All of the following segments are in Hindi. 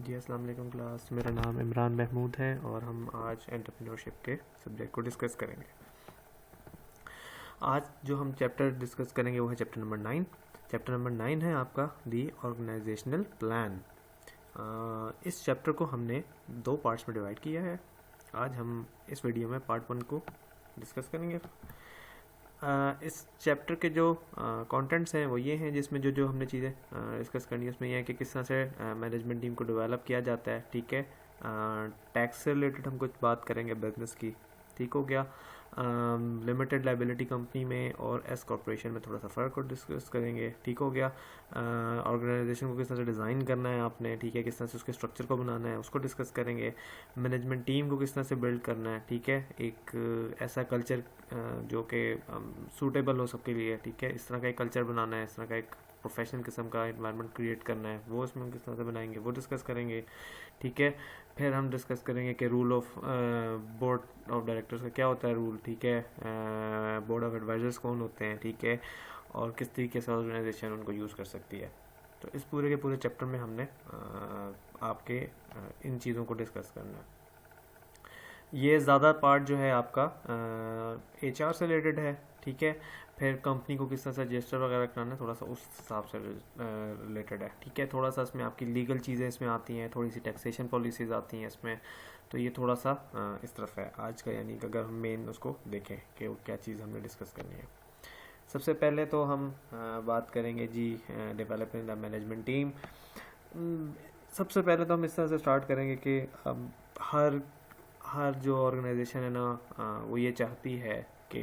जी अस्सलाम वालेकुम क्लास। मेरा नाम इमरान महमूद है और हम आज एंटरप्रेन्योरशिप के सब्जेक्ट को डिस्कस करेंगे। आज जो हम चैप्टर डिस्कस करेंगे वो है चैप्टर नंबर 9। चैप्टर नंबर 9 है आपका दी ऑर्गेनाइजेशनल प्लान। इस चैप्टर को हमने दो पार्ट्स में डिवाइड किया है। आज हम इस वीडियो में पार्ट 1 को डिस्कस करेंगे। इस चैप्टर के जो कंटेंट्स हैं वो ये हैं, जिसमें जो जो हमने चीज़ें डिस्कस करनी है उसमें यह है कि किस तरह से मैनेजमेंट टीम को डेवलप किया जाता है। ठीक है, टैक्स से रिलेटेड हम कुछ बात करेंगे बिजनेस की। ठीक हो गया। लिमिटेड लाइबिलिटी कंपनी में और एस कॉर्पोरेशन में थोड़ा सा फ़र्क को डिस्कस करेंगे। ठीक हो गया। ऑर्गेनाइजेशन को किस तरह से डिज़ाइन करना है आपने, ठीक है, किस तरह से उसके स्ट्रक्चर को बनाना है उसको डिस्कस करेंगे। मैनेजमेंट टीम को किस तरह से बिल्ड करना है, ठीक है, एक ऐसा कल्चर जो कि सूटेबल हो सबके लिए। ठीक है, इस तरह का एक कल्चर बनाना है, इस तरह का एक प्रोफेशनल किस्म का एनवायरनमेंट क्रिएट करना है, वो इसमें हम किस तरह से बनाएंगे वो डिस्कस करेंगे। ठीक है, फिर हम डिस्कस करेंगे कि rule of board of directors का क्या होता है रूल। ठीक है, बोर्ड ऑफ एडवाइजर्स कौन होते हैं, ठीक है, और किस तरीके से ऑर्गेनाइजेशन उनको यूज़ कर सकती है। तो इस पूरे के पूरे चैप्टर में हमने आपके इन चीज़ों को डिस्कस करना है। ये ज़्यादा पार्ट जो है आपका HR से रिलेटेड है। ठीक है, फिर कंपनी को किस तरह से रजिस्टर वगैरह कराना है थोड़ा सा उस हिसाब से रिलेटेड है। ठीक है, थोड़ा सा इसमें आपकी लीगल चीज़ें इसमें आती हैं, थोड़ी सी टैक्सेशन पॉलिसीज़ आती हैं इसमें। तो ये थोड़ा सा इस तरफ है आज का, यानी कि अगर हम मेन उसको देखें कि वो क्या चीज़ हमने डिस्कस करनी है। सबसे पहले तो हम बात करेंगे जी डेवलपिंग द मैनेजमेंट टीम। सबसे पहले तो हम इस तरह से स्टार्ट करेंगे कि हर हर जो ऑर्गेनाइजेशन है ना वो ये चाहती है कि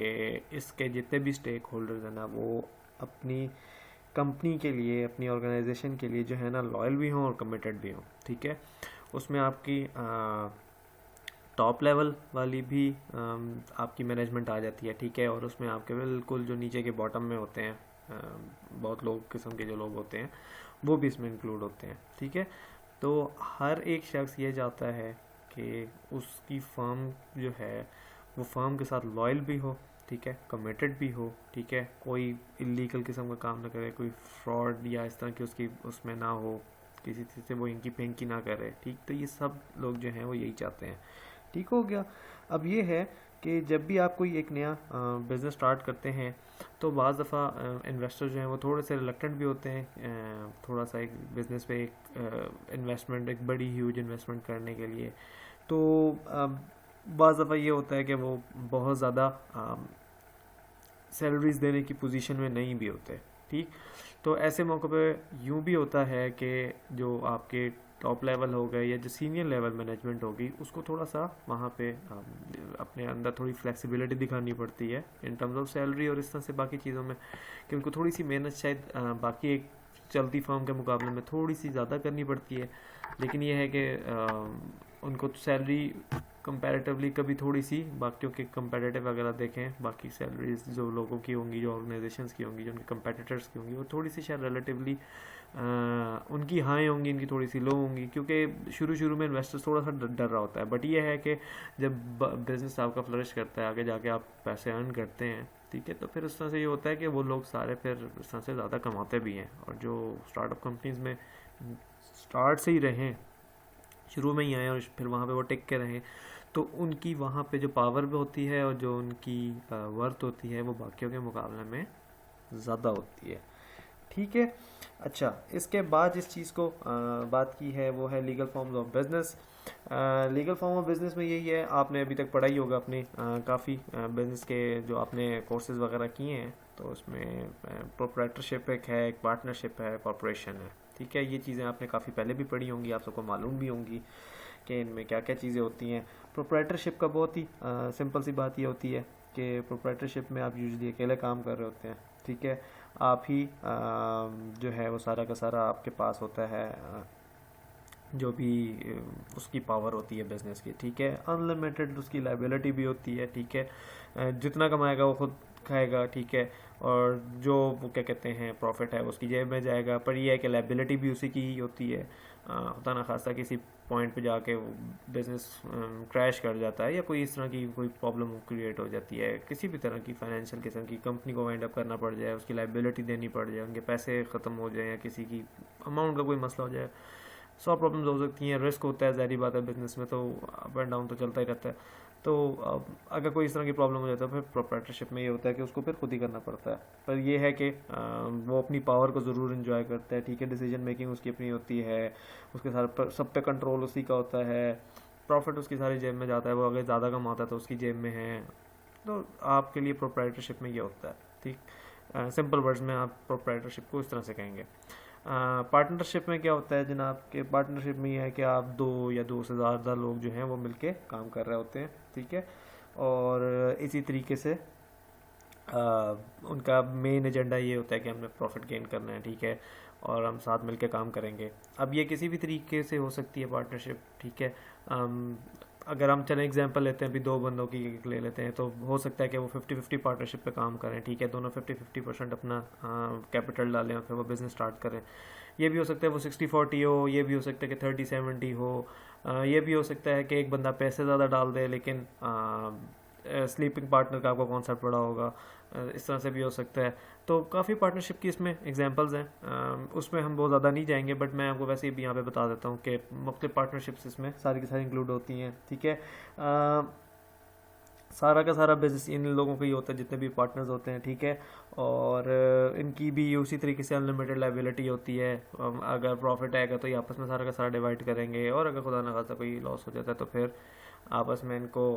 इसके जितने भी स्टेक होल्डर्स हैं ना वो अपनी कंपनी के लिए, अपनी ऑर्गेनाइजेशन के लिए जो है ना लॉयल भी हों और कमिटेड भी हों। ठीक है, उसमें आपकी टॉप लेवल वाली भी आपकी मैनेजमेंट आ जाती है। ठीक है, और उसमें आपके बिल्कुल जो नीचे के बॉटम में होते हैं बहुत लोग किस्म के जो लोग होते हैं वो भी इसमें इंक्लूड होते हैं। ठीक है, तो हर एक शख्स ये चाहता है कि उसकी फर्म जो है वो फर्म के साथ लॉयल भी हो, ठीक है, कमिटेड भी हो। ठीक है, कोई इलीगल किस्म का काम ना करे, कोई फ्रॉड या इस तरह की उसकी उसमें ना हो, किसी चीज़ से वो इंकी फेंकी ना करे। ठीक, तो ये सब लोग जो हैं वो यही चाहते हैं। ठीक हो गया। अब ये है कि जब भी आप कोई एक नया बिज़नेस स्टार्ट करते हैं तो बाज़ दफ़ा इन्वेस्टर जो हैं वो थोड़े से रिलक्टेंट भी होते हैं थोड़ा सा एक बिज़नेस पे एक इन्वेस्टमेंट, एक बड़ी ह्यूज इन्वेस्टमेंट करने के लिए। तो बाज़ दफ़ा ये होता है कि वो बहुत ज़्यादा सैलरीज देने की पोजीशन में नहीं भी होते। ठीक, तो ऐसे मौक़ों पे यूँ भी होता है कि जो आपके टॉप लेवल हो गए या जो सीनियर लेवल मैनेजमेंट होगी उसको थोड़ा सा वहाँ पे अपने अंदर थोड़ी फ्लेक्सिबिलिटी दिखानी पड़ती है इन टर्म्स ऑफ सैलरी और इस तरह से बाकी चीज़ों में, कि उनको थोड़ी सी मेहनत शायद बाकी एक चलती फर्म के मुकाबले में थोड़ी सी ज़्यादा करनी पड़ती है। लेकिन ये है कि उनको सैलरी कंपैरेटिवली कभी थोड़ी सी बाकियों के कंपेटिटिव अगर आप देखें बाकी सैलरीज जो लोगों की होंगी, जो ऑर्गेनाइजेशंस की होंगी, जो उनके कंपेटिटर्स की होंगी, वो थोड़ी सी शायद रिलेटिवली उनकी हाई होंगी, इनकी थोड़ी सी लो होंगी, क्योंकि शुरू में इन्वेस्टर्स थोड़ा सा डर रहा होता है। बट ये है कि जब बिज़नेस आपका फ्लरिश करता है, आगे जाके आप पैसे अर्न करते हैं, ठीक है, तो फिर उस तरह से ये होता है कि वो लोग सारे फिर उस तरह से ज़्यादा कमाते भी हैं। और जो स्टार्टअप कंपनीज़ में स्टार्ट से ही रहें, शुरू में ही आए और फिर वहाँ पे वो टिक के रहें, तो उनकी वहाँ पे जो पावर भी होती है और जो उनकी वर्थ होती है वो बाकियों के मुकाबले में ज़्यादा होती है। ठीक है, अच्छा, इसके बाद जिस चीज़ को बात की है वो है legal forms of business. Legal form of business में यही है, आपने अभी तक पढ़ा ही होगा अपने काफ़ी बिजनेस के जो आपने कोर्सेज वगैरह किए हैं, तो उसमें प्रोप्राइटरशिप एक है, एक पार्टनरशिप है, कॉर्पोरेशन है। ठीक है, ये चीज़ें आपने काफ़ी पहले भी पढ़ी होंगी, आप सबको मालूम भी होंगी कि इनमें क्या क्या चीज़ें होती हैं। प्रोप्राइटरशिप का बहुत ही सिंपल सी बात ये होती है कि प्रोप्राइटरशिप में आप यूजुअली अकेले काम कर रहे होते हैं। ठीक है, आप ही जो है वो सारा का सारा आपके पास होता है, जो भी उसकी पावर होती है बिज़नेस की। ठीक है, अनलिमिटेड उसकी लाइबिलिटी भी होती है। ठीक है, जितना कमाएगा वो खुद खाएगा। ठीक है, और जो वो क्या कहते हैं प्रॉफिट है उसकी जेब में जाएगा, पर यह है कि लाइबिलिटी भी उसी की ही होती है। खुदा ना खास्ता किसी पॉइंट पे जाके वो बिज़नेस क्रैश कर जाता है या कोई इस तरह की कोई प्रॉब्लम क्रिएट हो जाती है, किसी भी तरह की फाइनेंशियल किस्म की कंपनी को वाइंड अप करना पड़ जाए, उसकी लाइबिलिटी देनी पड़ जाए, उनके पैसे ख़त्म हो जाए या किसी की अमाउंट का कोई मसला हो जाए, 100 प्रॉब्लम्स हो सकती हैं, रिस्क होता है, ज़ाहिर बात है बिजनेस में तो अप एंड डाउन तो चलता ही रहता है। तो अगर कोई इस तरह की प्रॉब्लम हो जाता है फिर प्रोप्राइटरशिप में ये होता है कि उसको फिर खुद ही करना पड़ता है। पर ये है कि वो अपनी पावर को ज़रूर इन्जॉय करता है, ठीक है, डिसीजन मेकिंग उसकी अपनी होती है, उसके सारे सब पे कंट्रोल उसी का होता है, प्रॉफिट उसकी सारी जेब में जाता है, वो अगर ज़्यादा कमाता है तो उसकी जेब में है। तो आपके लिए प्रोप्राइटरशिप में ये होता है, ठीक। सिंपल वर्ड्स में आप प्रोप्राइटरशिप को इस तरह से कहेंगे। पार्टनरशिप में क्या होता है जनाब, के पार्टनरशिप में ये है कि आप 2 या 2 से ज़्यादा लोग जो हैं वो मिलके काम कर रहे होते हैं, ठीक है, और इसी तरीके से उनका मेन एजेंडा ये होता है कि हमने प्रॉफिट गेन करना है, ठीक है, और हम साथ मिलके काम करेंगे। अब ये किसी भी तरीके से हो सकती है पार्टनरशिप, ठीक है। अगर हम चलें एग्जांपल लेते हैं, अभी 2 बंदों की ले लेते हैं, तो हो सकता है कि वो 50-50 पार्टनरशिप पे काम करें, ठीक है, दोनों 50-50% अपना कैपिटल डालें और फिर वो बिज़नेस स्टार्ट करें। ये भी हो सकता है वो 60-40 हो, ये भी हो सकता है कि 30-70 हो, ये भी हो सकता है कि एक बंदा पैसे ज़्यादा डाल दे लेकिन स्लीपिंग पार्टनर का आपको कॉन्सेप्ट बड़ा होगा, इस तरह से भी हो सकता है। तो काफ़ी पार्टनरशिप की इसमें एग्जांपल्स हैं, उसमें हम बहुत ज़्यादा नहीं जाएंगे, बट मैं आपको वैसे भी यहाँ पे बता देता हूँ कि मुख्तलिफ पार्टनरशिप्स इसमें सारी की सारी इंक्लूड होती हैं, ठीक है। सारा का सारा बिजनेस इन लोगों का ही होता है जितने भी पार्टनर्स होते हैं, ठीक है, और इनकी भी उसी तरीके से अनलिमिटेड लायबिलिटी होती है। अगर प्रॉफिट आएगा तो ये आपस में सारा का सारा डिवाइड करेंगे, और अगर खुदा न खास्ता कोई लॉस हो जाता है तो फिर आपस में इनको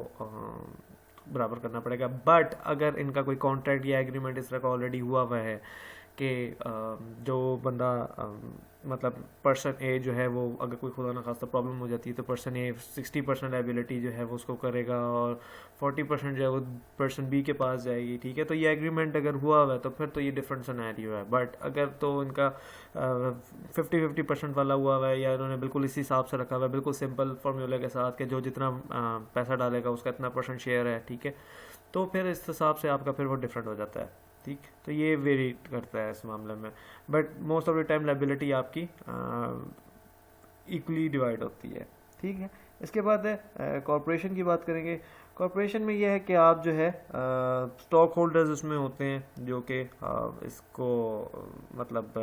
बराबर करना पड़ेगा। बट अगर इनका कोई कॉन्ट्रैक्ट या एग्रीमेंट इस तरह का ऑलरेडी हुआ हुआ है कि जो बंदा मतलब पर्सन ए जो है वो अगर कोई खुदा न खास्ता प्रॉब्लम हो जाती है तो पर्सन ए 60% लायबिलिटी जो है वो उसको करेगा और 40% जो है वो पर्सन बी के पास जाएगी, ठीक है। तो ये एग्रीमेंट अगर हुआ हुआ है तो फिर तो ये डिफरेंट सिनेरियो है। बट अगर तो इनका 50-50% वाला हुआ हुआ है या इन्होंने बिल्कुल इसी हिसाब से रखा हुआ है, बिल्कुल सिंपल फार्मूले के साथ कि जो जितना पैसा डालेगा उसका इतना % शेयर है, ठीक है, तो फिर इस हिसाब से आपका फिर वो डिफरेंट हो जाता है, ठीक। तो ये वेरी करता है इस मामले में, but most of the time liability आपकी इक्वली डिवाइड होती है, ठीक है। इसके बाद है कॉरपोरेशन की बात करेंगे। कॉरपोरेशन में ये है कि आप जो है स्टॉक होल्डर्स उसमें होते हैं जो कि इसको मतलब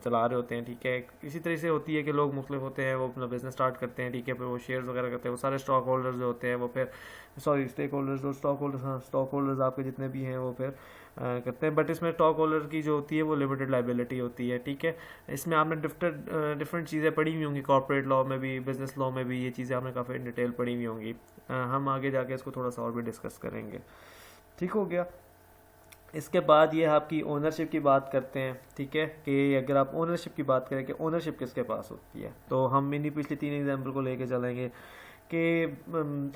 चला रहे होते हैं, ठीक है। इसी तरह से होती है कि लोग मुख्तलिफ होते हैं, वो अपना बिजनेस स्टार्ट करते हैं, ठीक है, फिर वो शेयर्स वगैरह करते हैं, वो सारे स्टॉक होल्डर्स जो होते हैं वो फिर स्टेक होल्डर्स और स्टॉक होल्डर्स, हाँ, स्टॉक होल्डर्स आपके जितने भी हैं वो फिर करते हैं। बट इसमें स्टॉक होल्डर की जो होती है वो लिमिटेड लायबिलिटी होती है, ठीक है। इसमें आपने डिफरेंट चीज़ें पढ़ी हुई होंगी, कॉर्पोरेट लॉ में भी, बिजनेस लॉ में भी, ये चीज़ें आपने काफ़ी डिटेल पढ़ी हुई होंगी। हम आगे जाके इसको थोड़ा सा और भी डिस्कस करेंगे, ठीक हो गया। इसके बाद ये आपकी ओनरशिप की बात करते हैं, ठीक है, कि अगर आप ओनरशिप की बात करें कि ओनरशिप किसके पास होती है, तो हम इन्हीं पिछली 3 एग्जाम्पल को लेके चलेंगे कि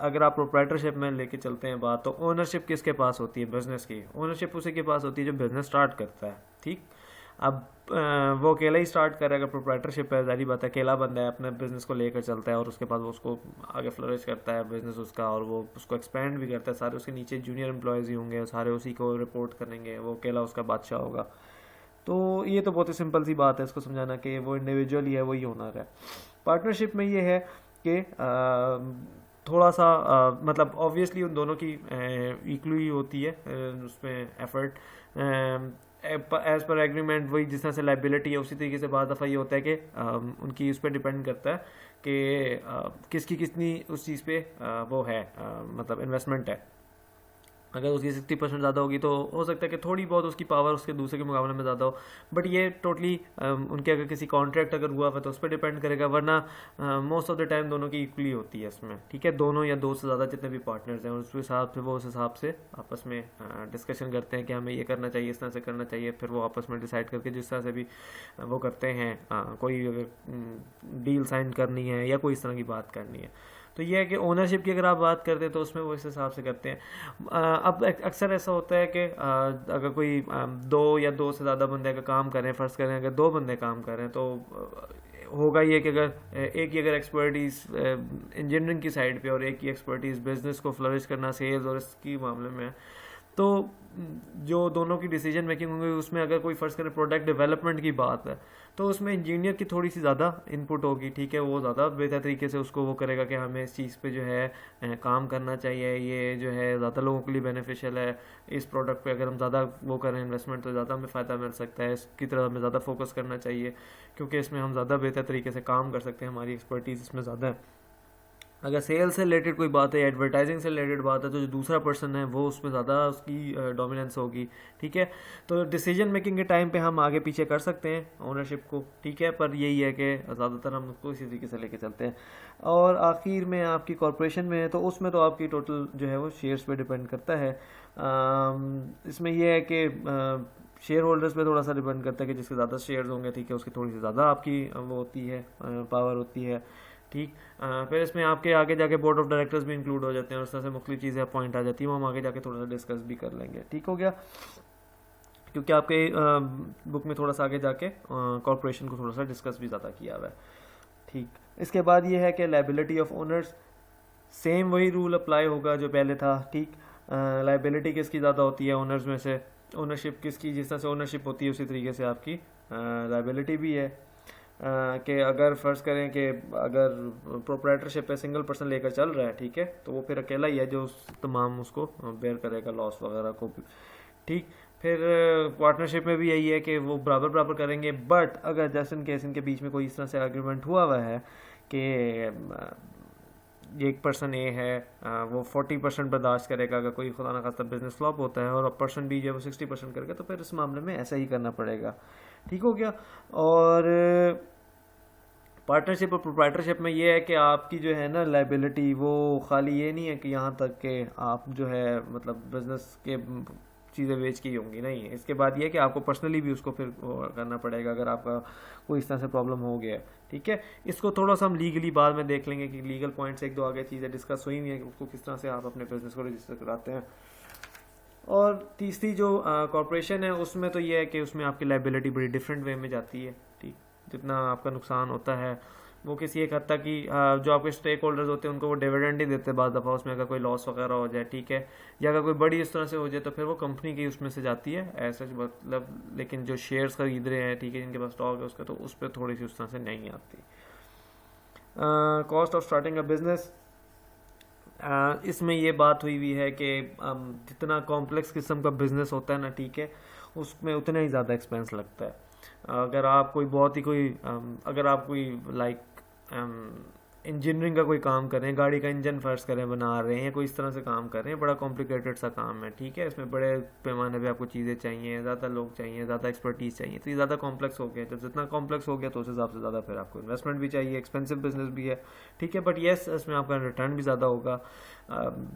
अगर आप प्रोप्राइटरशिप में लेके चलते हैं बात, तो ओनरशिप किसके पास होती है बिज़नेस की? ओनरशिप उसी के पास होती है जो बिज़नेस स्टार्ट करता है, ठीक। अब वो अकेला ही स्टार्ट कर रहा है, अगर प्रोप्राइटरशिप है ज़ाहिर बात है अकेला बंदा है, अपने बिज़नेस को लेकर चलता है और उसके बाद वो उसको आगे फ्लरिश करता है बिज़नेस उसका, और वो उसको एक्सपेंड भी करता है, सारे उसके नीचे जूनियर एम्प्लॉयज़ ही होंगे, सारे उसी को रिपोर्ट करेंगे, वो अकेला उसका बादशाह होगा। तो ये तो बहुत ही सिंपल सी बात है इसको समझाना कि वो इंडिविजुअल ही है, वही ओनर है। पार्टनरशिप में ये है कि थोड़ा सा मतलब ऑब्वियसली उन दोनों की इक्वली होती है उसमें एफर्ट, एज पर एग्रीमेंट, वही जिस तरह से लाइबिलिटी है उसी तरीके से बाद दफ़ा ये होता है कि उनकी उस पर डिपेंड करता है कि किसकी कितनी उस चीज़ पे वो है मतलब इन्वेस्टमेंट है। अगर उसकी 60% ज़्यादा होगी तो हो सकता है कि थोड़ी बहुत उसकी पावर उसके दूसरे के मुकाबले में ज़्यादा हो, बट ये टोटली उनके अगर किसी कॉन्ट्रैक्ट अगर हुआ हुआ तो उस पर डिपेंड करेगा, वरना मोस्ट ऑफ द टाइम दोनों की इक्वली होती है इसमें, ठीक है। दोनों या 2 से ज़्यादा जितने भी पार्टनर्स हैं उस हिसाब से वो उस हिसाब से आपस में डिस्कशन करते हैं कि हमें ये करना चाहिए, इस तरह से करना चाहिए, फिर वो आपस में डिसाइड करके जिस तरह से भी वो करते हैं, कोई अगर डील साइन करनी है या कोई इस तरह की बात करनी है। तो ये है कि ओनरशिप की अगर आप बात करते हैं तो उसमें वो इस हिसाब से करते हैं। अब अक्सर ऐसा होता है कि अगर कोई 2 या 2 से ज़्यादा बंदे का काम करें, फ़र्ज़ करें अगर 2 बंदे काम करें तो होगा ये कि अगर एक ही अगर एक्सपर्टीज़ इंजीनियरिंग की साइड पे और एक ही एक्सपर्टीज़ बिज़नेस को फ्लरिश करना सेल्स और इसकी मामले में, तो जो दोनों की डिसीजन मेकिंग होंगी उसमें अगर कोई फ़र्ज़ करें प्रोडक्ट डेवलपमेंट की बात है तो उसमें इंजीनियर की थोड़ी सी ज़्यादा इनपुट होगी, ठीक है, वो ज़्यादा बेहतर तरीके से उसको वो करेगा कि हमें इस चीज़ पे जो है काम करना चाहिए, ये जो है ज़्यादा लोगों के लिए बेनिफिशियल है, इस प्रोडक्ट पे अगर हम ज़्यादा वो करें इन्वेस्टमेंट तो ज़्यादा हमें फ़ायदा मिल सकता है, इसकी तरह हमें ज़्यादा फोकस करना चाहिए क्योंकि इसमें हम ज़्यादा बेहतर तरीके से काम कर सकते हैं, हमारी एक्सपर्टीज़ इसमें ज़्यादा है। अगर सेल से रिलेटेड कोई बात है, एडवर्टाइजिंग से रिलेटेड बात है, तो जो दूसरा पर्सन है वो उसमें ज़्यादा उसकी डोमिनेंस होगी, ठीक है। तो डिसीजन मेकिंग के टाइम पे हम आगे पीछे कर सकते हैं ओनरशिप को, ठीक है, पर यही है कि ज़्यादातर हम उसको इसी तरीके से लेके चलते हैं। और आखिर में आपकी कॉरपोरेशन में है तो उसमें तो आपकी टोटल जो है वो शेयर्स पे डिपेंड करता है। इसमें यह है कि शेयर होल्डर्स पे थोड़ा सा डिपेंड करता है कि जिसके ज़्यादा शेयर्स होंगे, ठीक है, उसकी थोड़ी सी ज़्यादा आपकी वो होती है, पावर होती है, ठीक। फिर इसमें आपके आगे जाके बोर्ड ऑफ डायरेक्टर्स भी इंक्लूड हो जाते हैं और उस तरह से मुख्तलिफ चीज़ें पॉइंट आ जाती हैं, वो हम आगे जाके थोड़ा सा डिस्कस भी कर लेंगे, ठीक हो गया, क्योंकि आपके बुक में थोड़ा सा आगे जाके कॉरपोरेशन को थोड़ा सा डिस्कस भी ज़्यादा किया हुआ है, ठीक। इसके बाद ये है कि लायबिलिटी ऑफ ओनर्स, सेम वही रूल अप्लाई होगा जो पहले था, ठीक। लायबिलिटी किसकी ज़्यादा होती है ओनर्स में से, ओनरशिप किसकी, जिस तरह से ओनरशिप होती है उसी तरीके से आपकी लायबिलिटी भी है। कि अगर फ़र्ज़ करें कि अगर प्रोप्राइटरशिप पे सिंगल पर्सन लेकर चल रहा है, ठीक है, तो वो फिर अकेला ही है जो तमाम उसको बेयर करेगा लॉस वगैरह को भी, ठीक। फिर पार्टनरशिप में भी यही है कि वो बराबर बराबर करेंगे, बट अगर जस्ट इन केस इनके बीच में कोई इस तरह से एग्रीमेंट हुआ है कि एक पर्सन ए है वो 40% बर्दाश्त करेगा अगर कोई खुदा ना खास्ता बिजनेस फ्लॉप होता है, और पर्सन बी जो वो 60% करेगा, तो फिर इस मामले में ऐसा ही करना पड़ेगा, ठीक हो गया। और पार्टनरशिप और प्रोप्राइटरशिप में ये है कि आपकी जो है ना लायबिलिटी वो खाली ये नहीं है कि यहाँ तक कि आप जो है मतलब बिजनेस के चीज़ें बेच की होंगी, नहीं है, इसके बाद ये है कि आपको पर्सनली भी उसको फिर करना पड़ेगा अगर आपका कोई इस तरह से प्रॉब्लम हो गया है, ठीक है। इसको थोड़ा सा हम लीगली बाद में देख लेंगे कि लीगल पॉइंट्स एक दो आगे चीज़ें डिस्कस हुई हुई हैं कि उसको किस तरह से आप अपने बिजनेस को रजिस्टर कराते हैं। और तीसरी जो कॉरपोरेशन है उसमें तो ये है कि उसमें आपकी लायबिलिटी बड़ी डिफरेंट वे में जाती है, ठीक। जितना आपका नुकसान होता है वो किसी एक हद तक की जो आपके स्टेक होल्डर्स होते हैं उनको वो डिविडेंड ही देते हैं बाद दफ़ा, उसमें अगर कोई लॉस वगैरह हो जाए, ठीक है, या अगर कोई बड़ी इस तरह से हो जाए तो फिर वो कंपनी की उसमें से जाती है ऐसा मतलब, लेकिन जो शेयर्स खरीद रहे हैं, ठीक है, जिनके पास स्टॉक है उसका, तो उस पर थोड़ी सी उस तरह से नहीं आती। Cost of starting a business, इसमें ये बात हुई हुई है कि जितना कॉम्प्लेक्स किस्म का बिजनेस होता है ना, ठीक है, उसमें उतना ही ज़्यादा एक्सपेंस लगता है। अगर आप कोई बहुत ही कोई अगर आप कोई लाइक इंजीनियरिंग का कोई काम कर रहे हैं, गाड़ी का इंजन फर्स्ट करें बना रहे हैं या कोई इस तरह से काम कर रहे हैं, बड़ा कॉम्प्लिकेटेड सा काम है, ठीक है, इसमें बड़े पैमाने पे आपको चीज़ें चाहिए, ज़्यादा लोग चाहिए, ज़्यादा एक्सपर्टीज़ चाहिए, तो ये ज़्यादा कॉम्प्लेक्स हो गया। जब जितना कॉम्प्लेक्स हो गया तो उस हिसाब से ज़्यादा फिर आपको इन्वेस्टमेंट भी चाहिए, एक्सपेंसिव बिजनेस भी है, ठीक है, बट येस इसमें आपका रिटर्न भी ज़्यादा होगा।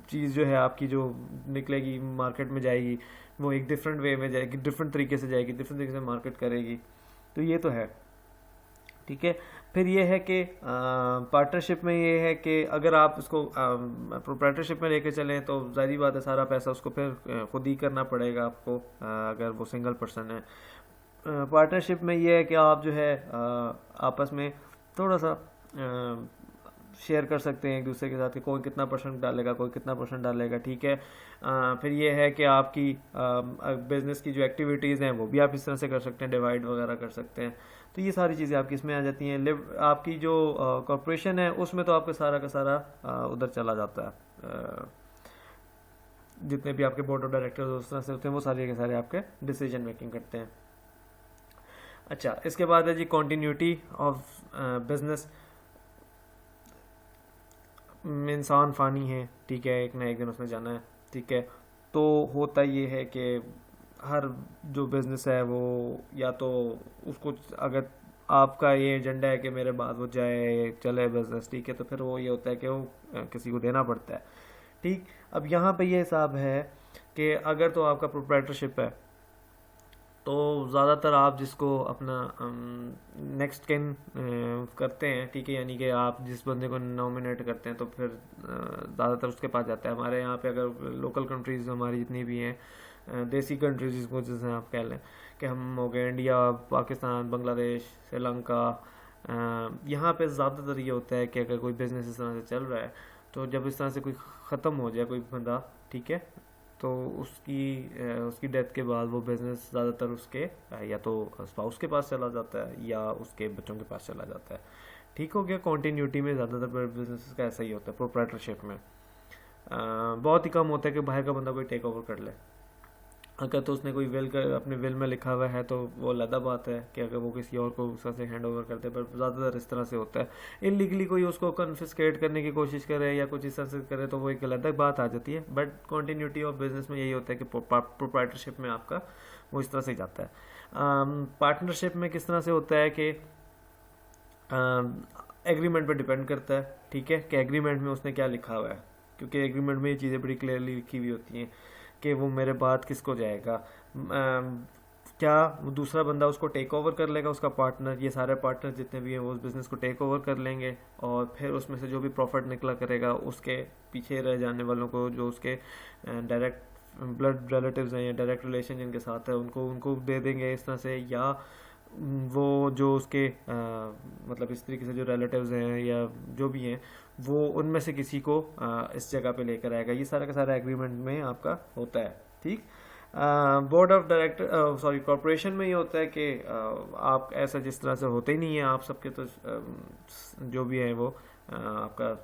चीज़ जो है आपकी जो निकलेगी मार्केट में जाएगी वो एक डिफरेंट वे में जाएगी, डिफरेंट तरीके से जाएगी, डिफरेंट तरीके से मार्केट करेगी, तो ये तो है, ठीक है। फिर ये है कि पार्टनरशिप में ये है कि अगर आप उसको प्रोप्राइटरशिप में लेके चलें तो ज़ाहिर बात है सारा पैसा उसको फिर खुद ही करना पड़ेगा आपको, अगर वो सिंगल पर्सन है। पार्टनरशिप में ये है कि आप जो है आपस में थोड़ा सा शेयर कर सकते हैं एक दूसरे के साथ कि कोई कितना परसेंट डालेगा, कोई कितना परसेंट डालेगा, ठीक है। फिर ये है कि आपकी बिज़नेस की जो एक्टिविटीज़ हैं वो भी आप इस तरह से कर सकते हैं, डिवाइड वगैरह कर सकते हैं, तो ये सारी चीज़ें आपकी इसमें आ जाती हैं। आपकी जो कॉर्पोरेशन है उसमें तो आपका सारा का सारा उधर चला जाता है, जितने भी आपके बोर्ड ऑफ डायरेक्टर्स उस तरह से होते हैं वो सारे के सारे आपके डिसीजन मेकिंग करते हैं। अच्छा, इसके बाद है जी कॉन्टीन्यूटी ऑफ बिजनेस। इंसान फ़ानी है, ठीक है, एक ना एक दिन उसने जाना है, ठीक है, तो होता ये है कि हर जो बिज़नेस है वो या तो उसको अगर आपका ये एजेंडा है कि मेरे बाद वो जाए चले बिज़नेस, ठीक है, तो फिर वो ये होता है कि वो किसी को देना पड़ता है, ठीक। अब यहाँ पे ये हिसाब है कि अगर तो आपका प्रोप्राइटरशिप है तो ज़्यादातर आप जिसको अपना नेक्स्ट कैन करते हैं, ठीक है, यानी कि आप जिस बंदे को नॉमिनेट करते हैं तो फिर ज़्यादातर उसके पास जाता है। हमारे यहाँ पे अगर लोकल कंट्रीज़ हमारी जितनी भी हैं देसी कंट्रीज़ जिसको जैसे आप कह लें कि हम हो गए इंडिया, पाकिस्तान, बांग्लादेश, श्रीलंका, यहाँ पे ज़्यादातर ये होता है कि अगर कोई बिज़नेस इस तरह से चल रहा है तो जब इस तरह से कोई ख़त्म हो जाए कोई बंदा, ठीक है, तो उसकी डेथ के बाद वो बिज़नेस ज़्यादातर उसके या तो स्पाउस के पास चला जाता है या उसके बच्चों के पास चला जाता है। ठीक हो गया। कॉन्टीन्यूटी में ज़्यादातर बिजनेस का ऐसा ही होता है। प्रोप्राइटरशिप में बहुत ही कम होता है कि बाहर का बंदा कोई टेक ओवर कर ले। अगर तो उसने कोई अपने विल में लिखा हुआ है तो वो अलग बात है कि अगर वो किसी और को उसका से हैंड ओवर करते हैं, पर ज़्यादातर इस तरह से होता है। इनलीगली कोई उसको कन्फिस्केट करने की कोशिश करे या कुछ इस तरह से करे तो वो एक अलग बात आ जाती है। बट कॉन्टीन्यूटी ऑफ बिजनेस में यही होता है कि प्रोप्राइटरशिप में आपका वो इस तरह से जाता है। पार्टनरशिप में किस तरह से होता है कि एग्रीमेंट पर डिपेंड करता है। ठीक है, कि एग्रीमेंट में उसने क्या लिखा हुआ है, क्योंकि एग्रीमेंट में ये चीज़ें बड़ी क्लियरली लिखी हुई होती हैं कि वो मेरे बाद किसको जाएगा, क्या दूसरा बंदा उसको टेक ओवर कर लेगा, उसका पार्टनर, ये सारे पार्टनर जितने भी हैं वो उस बिज़नेस को टेक ओवर कर लेंगे और फिर उसमें से जो भी प्रॉफिट निकला करेगा उसके पीछे रह जाने वालों को, जो उसके डायरेक्ट ब्लड रिलेटिव्स हैं या डायरेक्ट रिलेशन जिनके साथ है उनको दे देंगे इस तरह से, या वो जो उसके मतलब इस तरीके से जो रिलेटिव्स हैं या जो भी हैं वो उनमें से किसी को इस जगह पे लेकर आएगा। ये सारा का सारा एग्रीमेंट में आपका होता है। ठीक, बोर्ड ऑफ डायरेक्टर कॉरपोरेशन में ये होता है कि आप ऐसा जिस तरह से होते ही नहीं है, आप सबके तो जो भी है वो आपका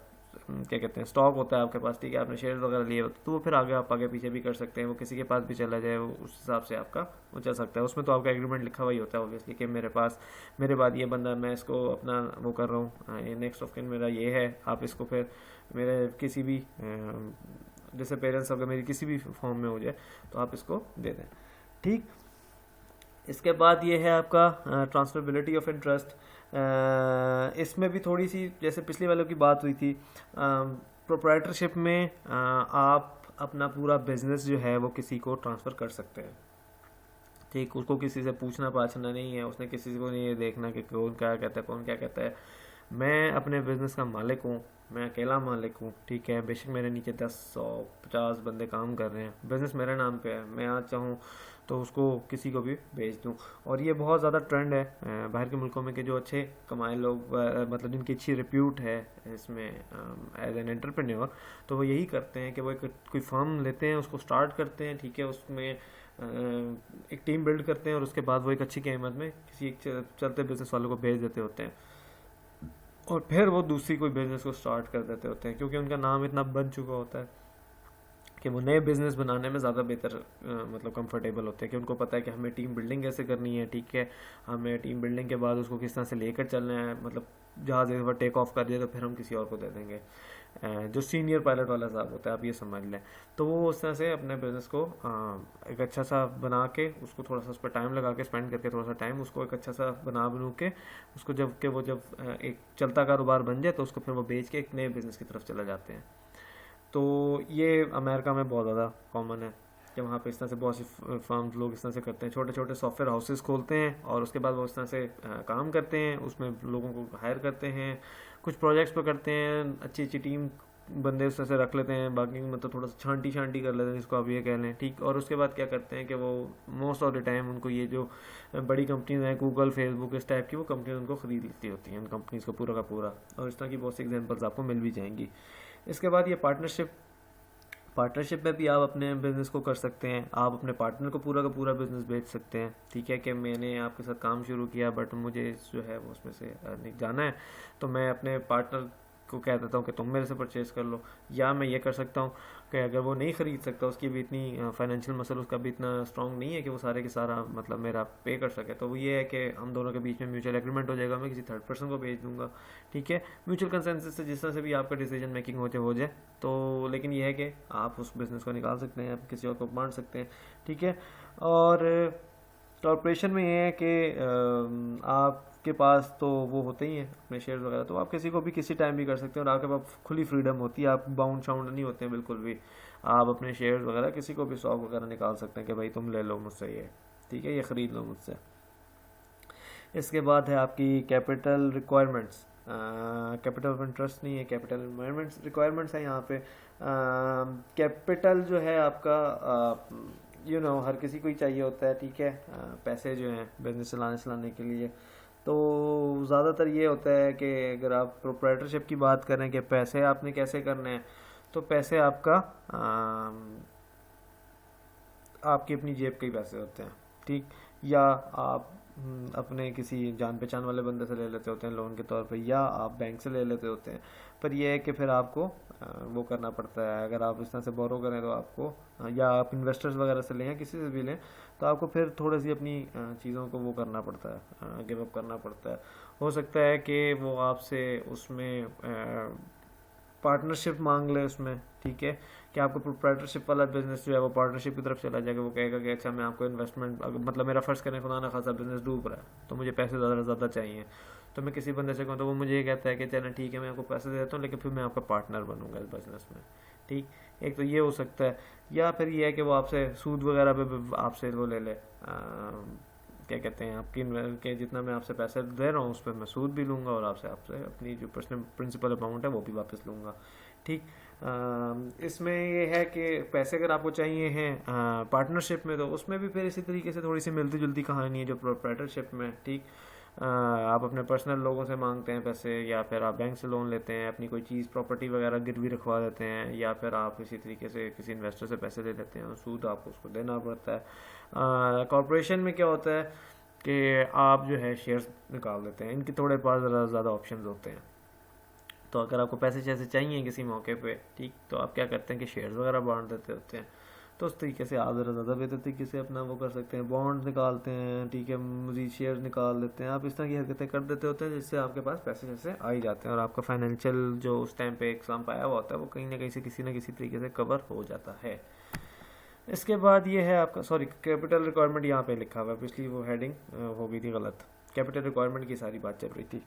क्या कहते हैं स्टॉक होता है आपके पास। ठीक है, आपने शेयर वगैरह लिए होते तो वो फिर आगे आप आगे पीछे भी कर सकते हैं, वो किसी के पास भी चला जाए उस हिसाब से आपका वो चल सकता है। उसमें तो आपका एग्रीमेंट लिखा हुआ ही होता है ऑब्वियसली कि मेरे बाद ये बंदा, मैं इसको अपना वो कर रहा हूँ, नेक्स्ट ऑफ किन मेरा ये है, आप इसको फिर मेरे किसी भी जैसे पेरेंट्स अगर मेरी किसी भी फॉर्म में हो जाए तो आप इसको दे दें। ठीक, इसके बाद ये है आपका ट्रांसफरेबिलिटी ऑफ इंटरेस्ट। इसमें भी थोड़ी सी जैसे पिछले वालों की बात हुई थी, प्रोप्राइटरशिप में आप अपना पूरा बिजनेस जो है वो किसी को ट्रांसफ़र कर सकते हैं। ठीक, उसको किसी से पूछना पाछना नहीं है, उसने किसी को नहीं ये देखना कि कौन क्या कहता है कौन क्या कहता है। मैं अपने बिज़नेस का मालिक हूँ, मैं अकेला मालिक हूँ। ठीक है, बेशक मेरे नीचे 10, 100, 50 बंदे काम कर रहे हैं, बिज़नेस मेरे नाम पे है, मैं आज चाहूँ तो उसको किसी को भी बेच दूँ। और ये बहुत ज़्यादा ट्रेंड है बाहर के मुल्कों में कि जो अच्छे कमाए लोग मतलब जिनकी अच्छी रिप्यूट है इसमें एज एन एंटरप्रेन्योर, तो वो यही करते हैं कि वो कोई फर्म लेते हैं, उसको स्टार्ट करते हैं। ठीक है, उसमें एक टीम बिल्ड करते हैं और उसके बाद वो एक अच्छी कीमत में किसी एक चलते बिजनेस वालों को बेच देते होते हैं और फिर वो दूसरी कोई बिजनेस को स्टार्ट कर देते होते हैं, क्योंकि उनका नाम इतना बन चुका होता है कि वो नए बिज़नेस बनाने में ज़्यादा बेहतर मतलब कंफर्टेबल होते हैं कि उनको पता है कि हमें टीम बिल्डिंग कैसे करनी है। ठीक है, हमें टीम बिल्डिंग के बाद उसको किस तरह से लेकर चलना है, मतलब जहाज़ एक बार टेक ऑफ कर दिया तो फिर हम किसी और को दे देंगे। जो सीनियर पायलट वाला साहब होता है, आप ये समझ लें। तो वो उस तरह से अपने बिज़नेस को एक अच्छा सा बना के, उसको थोड़ा सा उस पर टाइम लगा के स्पेंड करके, थोड़ा सा टाइम उसको एक अच्छा सा बनू के उसको जब एक चलता कारोबार बन जाए तो उसको फिर वो बेच के एक नए बिज़नेस की तरफ चले जाते हैं। तो ये अमेरिका में बहुत ज़्यादा कॉमन है कि वहाँ पे इस तरह से बहुत सी फर्म्स लोग इस तरह से करते हैं, छोटे छोटे सॉफ्टवेयर हाउसेस खोलते हैं और उसके बाद वो इस तरह से काम करते हैं, उसमें लोगों को हायर करते हैं, कुछ प्रोजेक्ट्स पर करते हैं, अच्छी अच्छी टीम बंदे उस तरह से रख लेते हैं, बाकी मतलब थोड़ा सा छांटी कर लेते हैं जिसको आप ये कह लें। ठीक, और उसके बाद क्या करते हैं कि वो मोस्ट ऑफ द टाइम उनको ये जो बड़ी कंपनीज हैं, गूगल, फेसबुक, इस टाइप की, वो कंपनीज उनको ख़रीद लेती होती हैं उन कंपनीज़ को पूरा का पूरा, और इस तरह की बहुत सी एग्जाम्पल्स आपको मिल भी जाएंगी। इसके बाद ये पार्टनरशिप में भी आप अपने बिज़नेस को कर सकते हैं, आप अपने पार्टनर को पूरा का पूरा बिज़नेस बेच सकते हैं। ठीक है, कि मैंने आपके साथ काम शुरू किया बट मुझे जो है वो उसमें से नहीं जाना है, तो मैं अपने पार्टनर को कह देता हूँ कि तुम मेरे से परचेज़ कर लो। या मैं ये कर सकता हूँ कि अगर वो नहीं ख़रीद सकता, उसकी भी इतनी फाइनेंशियल मसल उसका भी इतना स्ट्रॉन्ग नहीं है कि वो सारे के सारा मतलब मेरा पे कर सके, तो वो ये है कि हम दोनों के बीच में म्यूचुअल एग्रीमेंट हो जाएगा, मैं किसी थर्ड पर्सन को भेज दूंगा। ठीक है, म्यूचुअल कंसेंसस से जिस तरह से भी आपका डिसीजन मेकिंग हो जाए तो, लेकिन ये है कि आप उस बिज़नेस को निकाल सकते हैं, आप किसी और को बांट सकते हैं। ठीक है, और कॉर्पोरेशन में ये है कि आपके पास तो वो होते ही हैं अपने शेयर्स वगैरह, तो आप किसी को भी किसी टाइम भी कर सकते हैं और आपके पास खुली फ्रीडम होती है, आप बाउंड शाउंड नहीं होते हैं बिल्कुल भी। आप अपने शेयर्स वगैरह किसी को भी स्टॉक वगैरह निकाल सकते हैं कि भाई तुम ले लो मुझसे ये, ठीक है, ये ख़रीद लो मुझसे। इसके बाद है आपकी capital requirements, capital of interest नहीं है, कैपिटल रिक्वायरमेंट्स है यहाँ पे। कैपिटल जो है आपका हर किसी को ही चाहिए होता है। ठीक है, पैसे जो हैं बिजनेस चलाने के लिए, तो ज़्यादातर ये होता है कि अगर आप प्रोप्राइटरशिप की बात करें कि पैसे आपने कैसे करने हैं, तो पैसे आपका आपकी अपनी जेब के ही पैसे होते हैं, ठीक, या आप अपने किसी जान पहचान वाले बंदे से ले लेते होते हैं लोन के तौर पे, या आप बैंक से ले लेते होते हैं। पर यह है कि फिर आपको वो करना पड़ता है, अगर आप इस तरह से बोरो करें तो आपको, या आप इन्वेस्टर्स वगैरह से लें या किसी से भी लें, तो आपको फिर थोड़ी सी अपनी चीज़ों को वो करना पड़ता है, गिव अप करना पड़ता है। हो सकता है कि वो आपसे उसमें पार्टनरशिप मांग ले उसमें, ठीक है, कि आपको प्रोप्राइटरशिप वाला बिजनेस जो है वो पार्टनरशिप की तरफ चला जाएगा। वो कहेगा कि अच्छा मैं आपको इन्वेस्टमेंट, मतलब मेरा फ़र्ज़ करें खुदा ना खासा बिजनेस डूब रहा है तो मुझे पैसे ज़्यादा से ज़्यादा चाहिए, तो मैं किसी बंदे से कहूँ तो वो मुझे ये कहता है कि चलो ठीक है मैं आपको पैसे देता हूँ लेकिन फिर मैं आपका पार्टनर बनूंगा इस बिज़नेस में, ठीक। एक तो ये हो सकता है, या फिर ये है कि वो आपसे सूद वगैरह पे आपसे वो ले ले, क्या कहते हैं, आपकी के जितना मैं आपसे पैसे दे रहा हूँ उस पर मैं सूद भी लूँगा और आपसे अपनी जो प्रिंसिपल अमाउंट है वो भी वापस लूँगा, ठीक। इसमें ये है कि पैसे अगर आपको चाहिए हैं पार्टनरशिप में, तो उसमें भी फिर इसी तरीके से थोड़ी सी मिलती जुलती कहानी है जो प्रोप्राइटरशिप में, ठीक। आप अपने पर्सनल लोगों से मांगते हैं पैसे, या फिर आप बैंक से लोन लेते हैं, अपनी कोई चीज़ प्रॉपर्टी वगैरह गिरवी रखवा देते हैं, या फिर आप इसी तरीके से किसी इन्वेस्टर से पैसे ले लेते हैं और सूद आपको उसको देना पड़ता है। कॉर्पोरेशन में क्या होता है कि आप जो है शेयर्स निकाल देते हैं, इनके थोड़े पास ज़्यादा ऑप्शन होते हैं। तो अगर आपको पैसे जैसे चाहिए किसी मौके पे, ठीक, तो आप क्या करते हैं कि शेयर्स वगैरह बांट देते होते हैं। तो उस तरीके से आप ज़्यादा बेहतर तरीके से अपना वो कर सकते हैं, बॉन्ड निकालते हैं, ठीक है, मज़ीद शेयर निकाल देते हैं, आप इस तरह की हरकतें कर देते होते हैं जिससे आपके पास पैसे जैसे आ ही जाते हैं और आपका फाइनेंशियल जो उस टाइम पे एग्जाम पाया हुआ होता है वो कहीं ना कहीं से किसी न किसी तरीके से कवर हो जाता है। इसके बाद ये है आपका, सॉरी, कैपिटल रिक्वायरमेंट यहाँ पे लिखा हुआ है, पिछली वो हेडिंग हो गई थी गलत, कैपिटल रिक्वायरमेंट की सारी बात चल रही थी।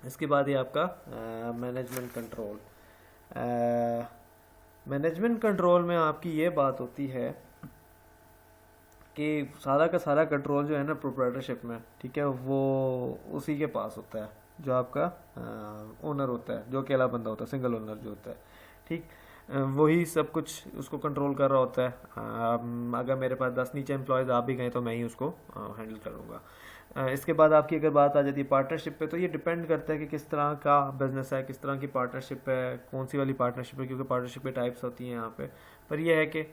इसके बाद ये आपका मैनेजमेंट कंट्रोल। मैनेजमेंट कंट्रोल में आपकी ये बात होती है कि सारा का सारा कंट्रोल जो है ना प्रोप्राइटरशिप में, ठीक है, वो उसी के पास होता है जो आपका ओनर होता है, जो अकेला बंदा होता है, सिंगल ओनर जो होता है, ठीक। वही सब कुछ उसको कंट्रोल कर रहा होता है। अगर मेरे पास 10 नीचे एम्प्लॉयज़ आ भी गए तो मैं ही उसको हैंडल करूँगा। इसके बाद आपकी अगर बात आ जाती है पार्टनरशिप पे, तो ये डिपेंड करता है कि किस तरह का बिजनेस है, किस तरह की पार्टनरशिप है, कौन सी वाली पार्टनरशिप है, क्योंकि पार्टनरशिप के टाइप्स होती हैं यहाँ पे। पर यह है कि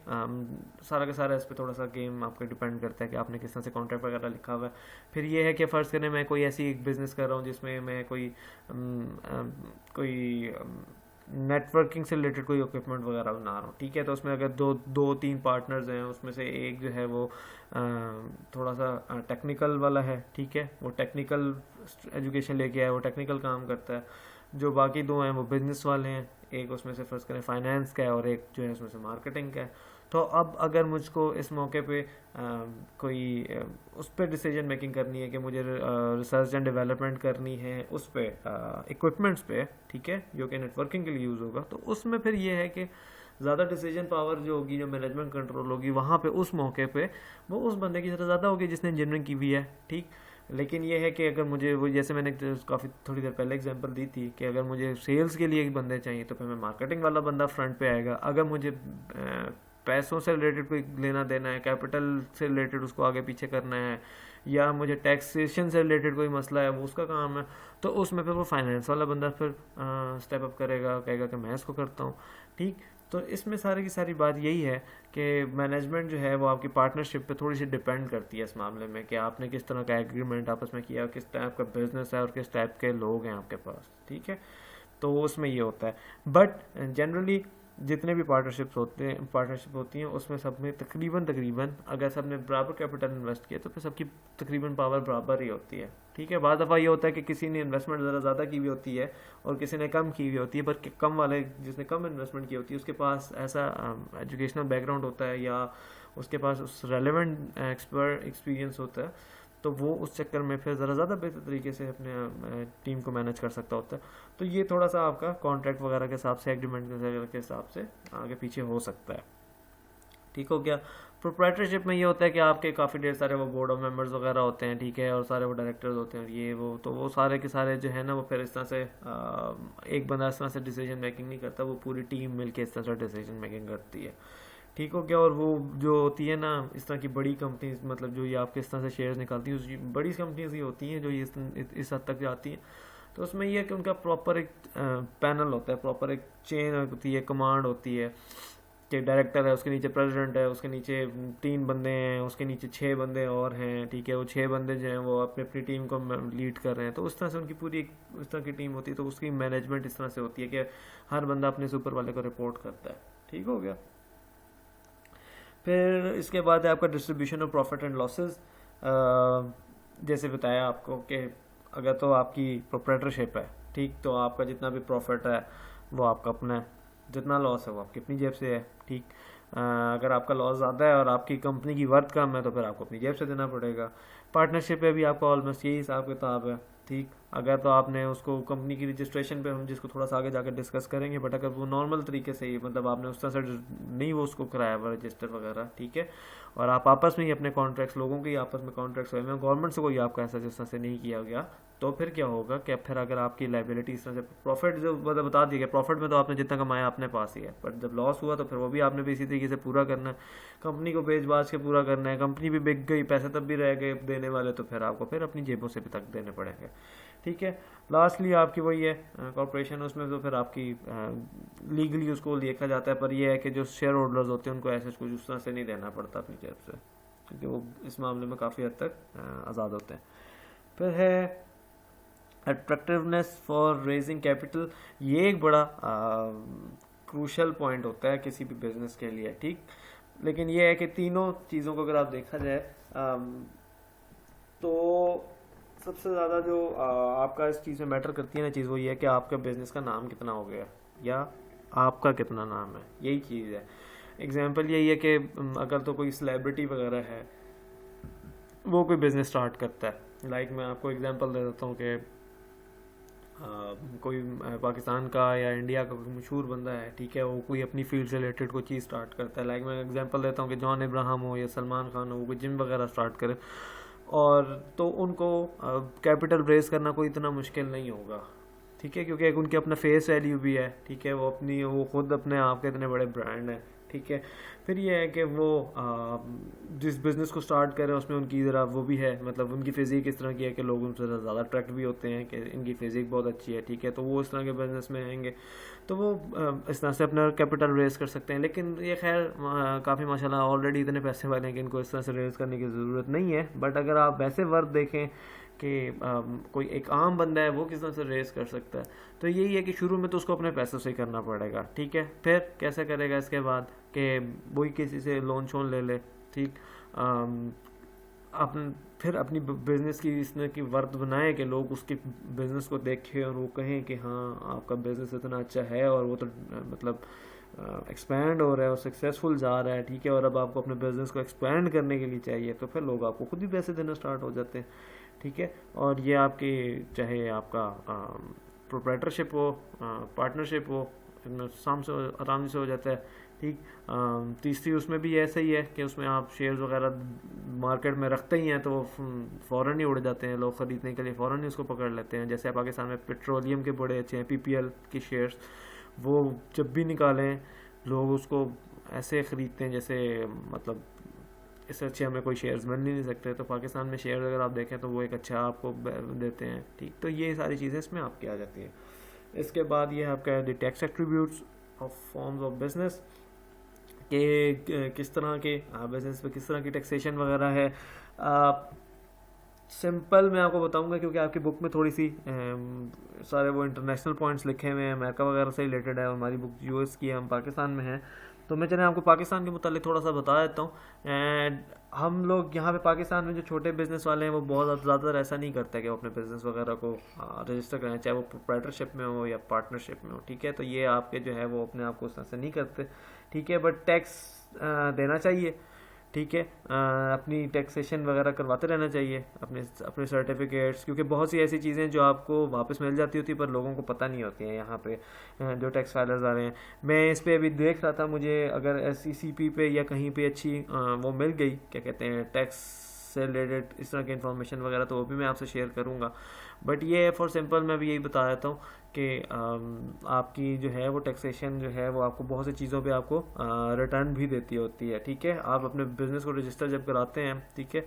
सारा का सारा इस पर थोड़ा सा गेम आपका डिपेंड करता है कि आपने किस तरह से कॉन्ट्रैक्ट वगैरह लिखा हुआ है। फिर ये है कि फ़र्ज़ करें मैं कोई ऐसी एक बिज़नेस कर रहा हूँ जिसमें मैं कोई नेटवर्किंग से रिलेटेड कोई इक्विपमेंट वगैरह बना रहा हूँ, ठीक है, तो उसमें अगर दो तीन पार्टनर्स हैं, उसमें से एक जो है वो थोड़ा सा टेक्निकल वाला है, ठीक है, वो टेक्निकल एजुकेशन लेके आया, वो टेक्निकल काम करता है। जो बाकी दो हैं वो बिजनेस वाले हैं, एक उसमें से फ़र्ज़ करें फाइनेंस का है और एक जो है उसमें से मार्केटिंग का है। तो अब अगर मुझको इस मौके पे कोई उस पर डिसीजन मेकिंग करनी है कि मुझे रिसर्च एंड डेवलपमेंट करनी है उस पर इक्विपमेंट्स पे, ठीक है, जो कि नेटवर्किंग के लिए यूज़ होगा, तो उसमें फिर ये है कि ज़्यादा डिसीजन पावर जो होगी, जो मैनेजमेंट कंट्रोल होगी वहाँ पे उस मौके पे वो उस बंदे की तरह ज़्यादा होगी जिसने इंजीनियरिंग की हुई है, ठीक। लेकिन ये है कि अगर मुझे वो, जैसे मैंने काफ़ी थोड़ी देर पहले एग्जांपल दी थी कि अगर मुझे सेल्स के लिए एक बंदे चाहिए तो फिर मैं मार्केटिंग वाला बंदा फ्रंट पे आएगा। अगर मुझे पैसों से रिलेटेड कोई लेना देना है, कैपिटल से रिलेटेड उसको आगे पीछे करना है, या मुझे टैक्सेशन से रिलेटेड कोई मसला है वो उसका काम है, तो उसमें फिर वो फाइनेंस वाला बंदा फिर स्टेप अप करेगा, कहेगा कि मैं इसको करता हूँ, ठीक। तो इसमें सारी की सारी बात यही है कि मैनेजमेंट जो है वो आपकी पार्टनरशिप पे थोड़ी सी डिपेंड करती है इस मामले में कि आपने किस तरह का एग्रीमेंट आपस में किया, किस टाइप का बिजनेस है और किस टाइप के लोग हैं आपके पास, ठीक है। तो उसमें ये होता है। बट जनरली जितने भी पार्टनरशिप होती हैं उसमें सब में तकरीबन अगर सब ने बराबर कैपिटल इन्वेस्ट किया तो फिर सबकी तकरीबन पावर बराबर ही होती है, ठीक है। बाद दफ़ा ये होता है कि किसी ने इन्वेस्टमेंट ज़रा ज़्यादा की हुई होती है और किसी ने कम की हुई होती है, पर कम वाले जिसने कम इन्वेस्टमेंट की होती है उसके पास ऐसा एजुकेशनल बैकग्राउंड होता है या उसके पास उस रेलेवेंट एक्सपीरियंस होता है, तो वो उस चक्कर में फिर ज़रा ज़्यादा बेहतर तरीके से अपने टीम को मैनेज कर सकता होता है। तो ये थोड़ा सा आपका कॉन्ट्रैक्ट वगैरह के हिसाब से, एग्रीमेंट के हिसाब से आगे पीछे हो सकता है, ठीक हो गया। प्रोप्राइटरशिप में ये होता है कि आपके काफ़ी ढेर सारे वो बोर्ड ऑफ मेंबर्स वगैरह होते हैं, ठीक है, और सारे वो डायरेक्टर्स होते हैं, ये वो, तो वो सारे के सारे जो है ना वो फिर इस तरह से एक बंदा इस तरह से डिसीजन मेकिंग नहीं करता, वो पूरी टीम मिल के इस तरह से डिसीजन मेकिंग करती है, ठीक हो गया। और वो जो होती है ना इस तरह की बड़ी कंपनीज, मतलब जो ये आपके इस तरह से शेयर्स निकालती हैं, उस बड़ी कंपनीज ही होती हैं जो ये इस हद तक जाती हैं, तो उसमें ये है कि उनका प्रॉपर एक पैनल होता है, प्रॉपर एक चेन होती है, कमांड होती है, कि डायरेक्टर है, उसके नीचे प्रेसिडेंट है, उसके नीचे 3 बंदे हैं, उसके नीचे 6 बंदे और हैं, ठीक है, वो 6 बंदे जो हैं वो अपनी अपनी टीम को लीड कर रहे हैं। तो उस तरह से उनकी पूरी इस तरह की टीम होती है। तो उसकी मैनेजमेंट इस तरह से होती है कि हर बंदा अपने सुपर वाले को रिपोर्ट करता है। ठीक हो गया। फिर इसके बाद है आपका distribution of profit and losses. जैसे बताया आपको कि अगर तो आपकी प्रोप्राइटरशिप है, ठीक, तो आपका जितना भी प्रॉफिट है वो आपका अपना है, जितना लॉस है वो आपकी अपनी जेब से है। ठीक, अगर आपका लॉस ज़्यादा है और आपकी कंपनी की वर्थ कम है तो फिर आपको अपनी जेब से देना पड़ेगा। पार्टनरशिप में भी आपका ऑलमोस्ट यही हिसाब किताब है। ठीक, अगर तो आपने उसको कंपनी की रजिस्ट्रेशन पे, हम जिसको थोड़ा सा आगे जाकर डिस्कस करेंगे, बट अगर वो नॉर्मल तरीके से ही, मतलब आपने उस तरह से नहीं वो उसको कराया हुआ रजिस्टर वगैरह, ठीक है, और आप आपस में ही अपने कॉन्ट्रैक्ट्स, लोगों के ही आपस में कॉन्ट्रैक्ट्स हुए हैं, गवर्नमेंट से कोई आपका ऐसा जिस तरह से नहीं किया गया, तो फिर क्या होगा कि फिर अगर आपकी लाइबिलिटी इस तरह से, प्रॉफिट जो मतलब बता दिया, प्रॉफिट में तो आपने जितना कमाया अपने पास ही है, बट जब लॉस हुआ तो फिर वो भी आपने भी इसी तरीके से पूरा करना है, कंपनी को बेच बाज के पूरा करना है। कंपनी भी बिक गई, पैसे तब भी रह गए देने वाले, तो फिर आपको फिर अपनी जेबों से भी तक देने पड़ेंगे। ठीक है, लास्टली आपकी वही है कॉर्पोरेशन, उसमें तो फिर आपकी लीगली उसको देखा जाता है, पर यह है कि जो शेयर होल्डर्स होते हैं उनको ऐसे कुछ उस तरह से नहीं देना पड़ता अपनी जेब से, क्योंकि वो इस मामले में काफ़ी हद तक आज़ाद होते हैं। फिर है अट्रैक्टिवनेस फॉर रेजिंग कैपिटल। ये एक बड़ा क्रूशल पॉइंट होता है किसी भी बिजनेस के लिए। ठीक, लेकिन ये है कि तीनों चीज़ों को अगर आप देखा जाए तो सबसे ज़्यादा जो आपका इस चीज़ में मैटर करती है ना चीज़, वो ये है कि आपका बिजनेस का नाम कितना हो गया या आपका कितना नाम है, यही चीज़ है। एग्जाम्पल यही है कि अगर तो कोई सेलिब्रिटी वगैरह है, वो कोई बिज़नेस स्टार्ट करता है, लाइक मैं आपको एग्जांपल दे देता हूँ कि कोई पाकिस्तान का या इंडिया का कोई मशहूर बंदा है, ठीक है, वो कोई अपनी फील्ड से रिलेटेड कोई चीज़ स्टार्ट करता है, लाइक मैं एग्जांपल देता हूँ कि जॉन इब्राहम हो या सलमान खान हो, वो कोई जिम वगैरह स्टार्ट करे, और तो उनको कैपिटल रेज करना कोई इतना मुश्किल नहीं होगा। ठीक है, क्योंकि एक उनके अपना फेस वैल्यू भी है। ठीक है, वो खुद अपने आप के इतने बड़े ब्रांड हैं। ठीक है, फिर ये है कि वो जिस बिज़नेस को स्टार्ट करें उसमें उनकी ज़रा वो भी है, मतलब उनकी फ़िज़ीक इस तरह की है कि लोग उनसे ज़्यादा अट्रैक्ट भी होते हैं कि इनकी फ़िज़ीक बहुत अच्छी है। ठीक है, तो वो इस तरह के बिज़नेस में आएंगे तो वो इस तरह से अपना कैपिटल रेज़ कर सकते हैं। लेकिन ये खैर काफ़ी माशाल्लाह ऑलरेडी इतने पैसे वाले हैं कि इनको इस तरह से रेज़ करने की ज़रूरत नहीं है। बट अगर आप वैसे वर्थ देखें कि कोई एक आम बंदा है वो किस तरह से रेस कर सकता है, तो यही है कि शुरू में तो उसको अपने पैसों से ही करना पड़ेगा। ठीक है, फिर कैसे करेगा इसके बाद कि वही किसी से लोन शोन ले ले। ठीक, फिर अपनी बिज़नेस की इस तरह की वर्थ बनाए कि लोग उसके बिज़नेस को देखें और वो कहें कि हाँ आपका बिज़नेस इतना अच्छा है और वो तो मतलब एक्सपैंड हो रहा है और सक्सेसफुल जा रहा है। ठीक है, और अब आपको अपने बिज़नेस को एक्सपैंड करने के लिए चाहिए, तो फिर लोग आपको खुद ही पैसे देना स्टार्ट हो जाते हैं। ठीक है, और ये आपकी चाहे आपका प्रोप्राइटरशिप हो, पार्टनरशिप हो, आराम से हो जाता है। ठीक, तीसरी उसमें भी ऐसा ही है कि उसमें आप शेयर्स वगैरह मार्केट में रखते ही हैं तो वो फ़ौरन ही उड़ जाते हैं, लोग ख़रीदने के लिए फ़ौरन ही उसको पकड़ लेते हैं। जैसे पाकिस्तान में पेट्रोलियम के बड़े अच्छे हैं PPL के शेयर्स, वो जब भी निकालें लोग उसको ऐसे ख़रीदते हैं जैसे मतलब इससे अच्छे हमें कोई शेयर्स मिल नहीं सकते। तो पाकिस्तान में शेयर अगर आप देखें तो वो एक अच्छा आपको देते हैं। ठीक, तो ये सारी चीज़ें इसमें आपकी आ जाती हैं। इसके बाद ये आपका the tax attributes of forms of business कि किस तरह के बिजनेस पे किस तरह की टैक्सेशन वगैरह है। सिंपल मैं आपको बताऊंगा क्योंकि आपकी बुक में थोड़ी सी सारे वो इंटरनेशनल पॉइंट्स लिखे हुए हैं, अमेरिका वगैरह से रिलेटेड है, हमारी बुक US की है, हम पाकिस्तान में हैं, तो मैं चलें आपको पाकिस्तान के मुतालिक थोड़ा सा बता देता हूँ। एंड हम लोग यहाँ पे पाकिस्तान में जो छोटे बिज़नेस वाले हैं वो बहुत ज़्यादातर ऐसा नहीं करते कि वो अपने बिज़नेस वगैरह को रजिस्टर करें, चाहे वो प्रोप्राइटरशिप में हो या पार्टनरशिप में हो। ठीक है, तो ये आपके जो है वो अपने आप को उस तरह से नहीं करते। ठीक है, बट टैक्स देना चाहिए। ठीक है, अपनी टैक्सेशन वगैरह करवाते रहना चाहिए, अपने सर्टिफिकेट्स, क्योंकि बहुत सी ऐसी चीज़ें जो आपको वापस मिल जाती होती पर लोगों को पता नहीं होती हैं यहाँ पे जो टैक्स फाइलर्स आ रहे हैं। मैं इस पे अभी देख रहा था, मुझे अगर SECP पे या कहीं पे अच्छी वो मिल गई, क्या कहते हैं, टैक्स से रिलेटेड इस तरह की इन्फॉर्मेशन वगैरह, तो वो भी मैं आपसे शेयर करूँगा। बट ये फॉर सिंपल मैं भी यही बता देता हूँ कि आपकी जो है वो टैक्सेशन जो है वो आपको बहुत सी चीज़ों पे आपको रिटर्न भी देती होती है। ठीक है, आप अपने बिज़नेस को रजिस्टर जब कराते हैं, ठीक है,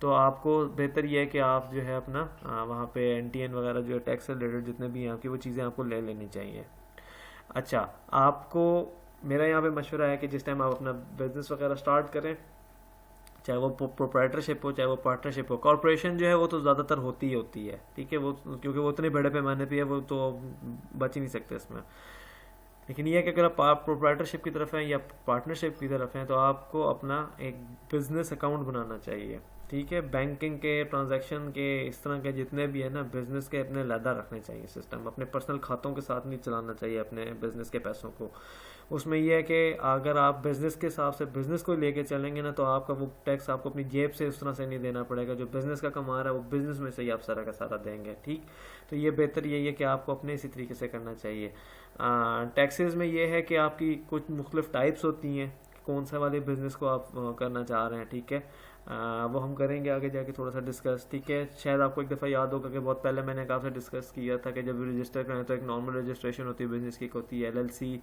तो आपको बेहतर ये है कि आप जो है अपना वहाँ पे NTN वगैरह जो टैक्स से रिलेटेड जितने भी हैं आपकी वो चीज़ें आपको ले लेनी चाहिए। अच्छा, आपको मेरा यहाँ पे मशवरा है कि जिस टाइम आप अपना बिजनेस वगैरह स्टार्ट करें, चाहे वो प्रोप्राइटरशिप हो चाहे वो पार्टनरशिप हो, कॉर्पोरेशन जो है वो तो ज़्यादातर होती ही होती है, ठीक है, वो क्योंकि वो उतने बड़े पैमाने पे है, वो तो बच ही नहीं सकते इसमें। लेकिन ये है कि अगर आप प्रोप्राइटरशिप की तरफ हैं या पार्टनरशिप की तरफ हैं तो आपको अपना एक बिजनेस अकाउंट बनाना चाहिए, ठीक है। बैंकिंग के, ट्रांजैक्शन के, इस तरह के जितने भी है ना बिजनेस के, अपने अलहदा रखने चाहिए सिस्टम, अपने पर्सनल खातों के साथ नहीं चलाना चाहिए अपने बिजनेस के पैसों को। उसमें यह है कि अगर आप बिजनेस के हिसाब से बिजनेस को लेके चलेंगे ना तो आपका वो टैक्स आपको अपनी जेब से उस तरह से नहीं देना पड़ेगा, जो बिजनेस का कमा रहा है वो बिजनेस में से ही आप सारा का सारा देंगे, ठीक। तो ये बेहतर यही है कि आपको अपने इसी तरीके से करना चाहिए। टैक्सेस में ये है कि आपकी कुछ मुख्तलिफ टाइप्स होती हैं, कौन सा वाले बिजनेस को आप करना चाह रहे हैं, ठीक है। वो हम करेंगे आगे जाके थोड़ा सा डिस्कस, ठीक है। शायद आपको एक दफ़ा याद होगा कि बहुत पहले मैंने आपसे डिस्कस किया था कि जब रजिस्टर करें तो एक नॉर्मल रजिस्ट्रेशन होती है बिजनेस की, होती है LLC,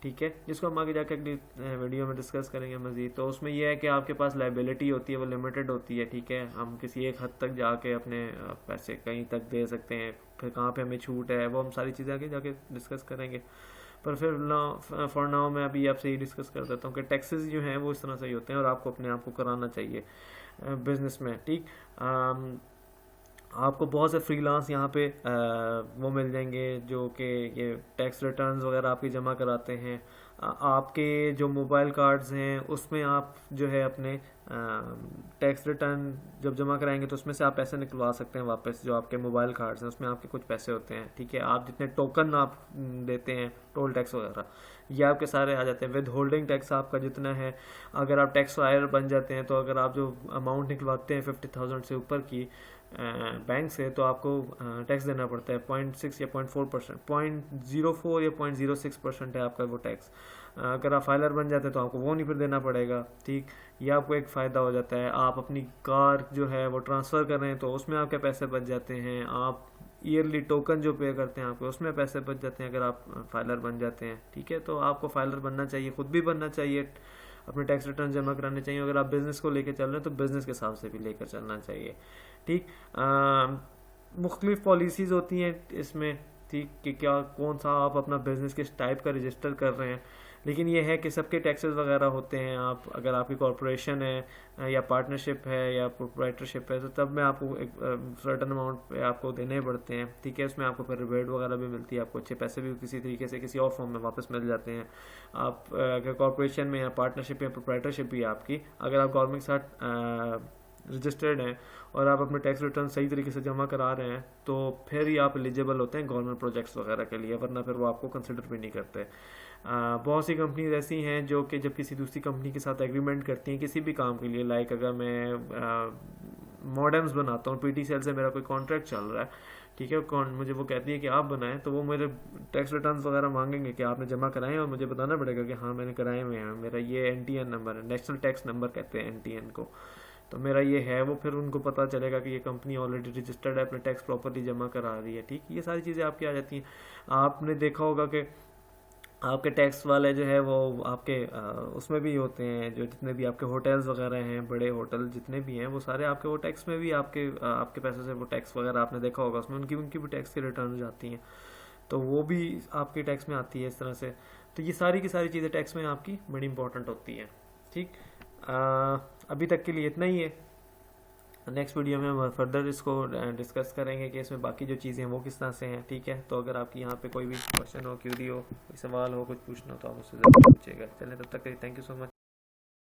ठीक है, जिसको हम आगे जाके अगली वीडियो में डिस्कस करेंगे मज़ीद। तो उसमें यह है कि आपके पास लाइबिलिटी होती है, वो लिमिटेड होती है, ठीक है। हम किसी एक हद तक जाके अपने पैसे कहीं तक दे सकते हैं, फिर कहाँ पे हमें छूट है वो हम सारी चीज़ें आगे जाके डिस्कस करेंगे। पर फिर फॉर नाउ मैं अभी आपसे ये डिस्कस कर देता हूँ कि टैक्सेस जो हैं वो इस तरह से ही होते हैं और आपको अपने आप को कराना चाहिए बिजनेस में, ठीक। आपको बहुत से फ्रीलांस यहाँ पे वो मिल जाएंगे जो कि ये टैक्स रिटर्न्स वगैरह आपकी जमा कराते हैं। आपके जो मोबाइल कार्ड्स हैं उसमें आप जो है अपने टैक्स रिटर्न जब जमा कराएंगे तो उसमें से आप पैसे निकलवा सकते हैं वापस, जो आपके मोबाइल कार्ड्स हैं उसमें आपके कुछ पैसे होते हैं, ठीक है। आप जितने टोकन आप देते हैं टोल टैक्स वगैरह ये आपके सारे आ जाते हैं। विद होल्डिंग टैक्स आपका जितना है, अगर आप टैक्स फायर बन जाते हैं तो अगर आप जो अमाउंट निकलवाते हैं 50,000 से ऊपर की बैंक से तो आपको टैक्स देना पड़ता है 0.6 या 0.4%, 0.04 या 0.06% है आपका वो टैक्स। अगर आप फाइलर बन जाते हैं तो आपको वो नहीं फिर देना पड़ेगा, ठीक। ये आपको एक फ़ायदा हो जाता है। आप अपनी कार जो है वो ट्रांसफ़र कर रहे हैं तो उसमें आपके पैसे बच जाते हैं। आप ईयरली टोकन जो पे करते हैं आपको उसमें पैसे बच जाते हैं अगर आप फाइलर बन जाते हैं, ठीक है। तो आपको फाइलर बनना चाहिए, ख़ुद भी बनना चाहिए, अपने टैक्स रिटर्न जमा कराने चाहिए। अगर आप बिज़नेस को लेकर चल रहे हैं तो बिज़नेस के हिसाब से भी लेकर चलना चाहिए, ठीक। मुख्तलिफ पॉलिसीज़ होती हैं इसमें, ठीक, कि क्या कौन सा आप अपना बिज़नेस किस टाइप का रजिस्टर कर रहे हैं। लेकिन ये है कि सबके टैक्सेस वगैरह होते हैं। आप अगर आपकी कॉर्पोरेशन है या पार्टनरशिप है या प्रोप्राइटरशिप है तो तब में आपको एक सर्टन अमाउंट पे आपको देने पड़ते हैं, ठीक है। उसमें आपको फिर रिबेट वगैरह भी मिलती है, आपको अच्छे पैसे भी किसी तरीके से किसी और फॉर्म में वापस मिल जाते हैं। आप अगर कॉर्पोरेशन में या पार्टनरशिप या प्रोप्राइटरशिप भी आपकी, अगर आप गवर्नमेंट के साथ रजिस्टर्ड हैं और आप अपने टैक्स रिटर्न सही तरीके से जमा करा रहे हैं तो फिर ही आप एलिजिबल होते हैं गवर्नमेंट प्रोजेक्ट्स वगैरह के लिए, वरना फिर वो आपको कंसिडर भी नहीं करते। बहुत सी कंपनीज ऐसी हैं जो कि जब किसी दूसरी कंपनी के साथ एग्रीमेंट करती हैं किसी भी काम के लिए, लाइक अगर मैं मॉडेम्स बनाता हूँ, PTCL से मेरा कोई कॉन्ट्रैक्ट चल रहा है, ठीक है, कौन मुझे वो कहती है कि आप बनाएं, तो वो मेरे टैक्स रिटर्न्स वगैरह मांगेंगे कि आपने जमा कराएं और मुझे बताना पड़ेगा कि हाँ मैंने कराए हुए हैं, मेरा ये NTN नंबर है, नेशनल टैक्स नंबर कहते हैं NTN को, तो मेरा ये है। वो फिर उनको पता चलेगा कि ये कंपनी ऑलरेडी रजिस्टर्ड है, अपने टैक्स प्रॉपर्ली जमा करा रही है, ठीक। ये सारी चीज़ें आपकी आ जाती हैं। आपने देखा होगा कि आपके टैक्स वाले जो है वो आपके उसमें भी होते हैं, जो जितने भी आपके होटल्स वगैरह हैं, बड़े होटल जितने भी हैं वो सारे आपके वो टैक्स में भी आपके पैसे से वो टैक्स वगैरह आपने देखा होगा, उसमें उनकी भी टैक्स की रिटर्न जाती हैं, तो वो भी आपके टैक्स में आती है इस तरह से। तो ये सारी की सारी चीज़ें टैक्स में आपकी बड़ी इंपॉर्टेंट होती हैं, ठीक। अभी तक के लिए इतना ही है। नेक्स्ट वीडियो में हम फर्दर इसको डिस्कस करेंगे कि इसमें बाकी जो चीज़ें हैं वो किस तरह से हैं, ठीक है। तो अगर आपकी यहाँ पे कोई भी क्वेश्चन हो, क्यूरी हो, कोई सवाल हो, कुछ पूछना हो तो आप मुझसे ज़रूर पूछिएगा। चलें तब तक के लिए थैंक यू सो मच।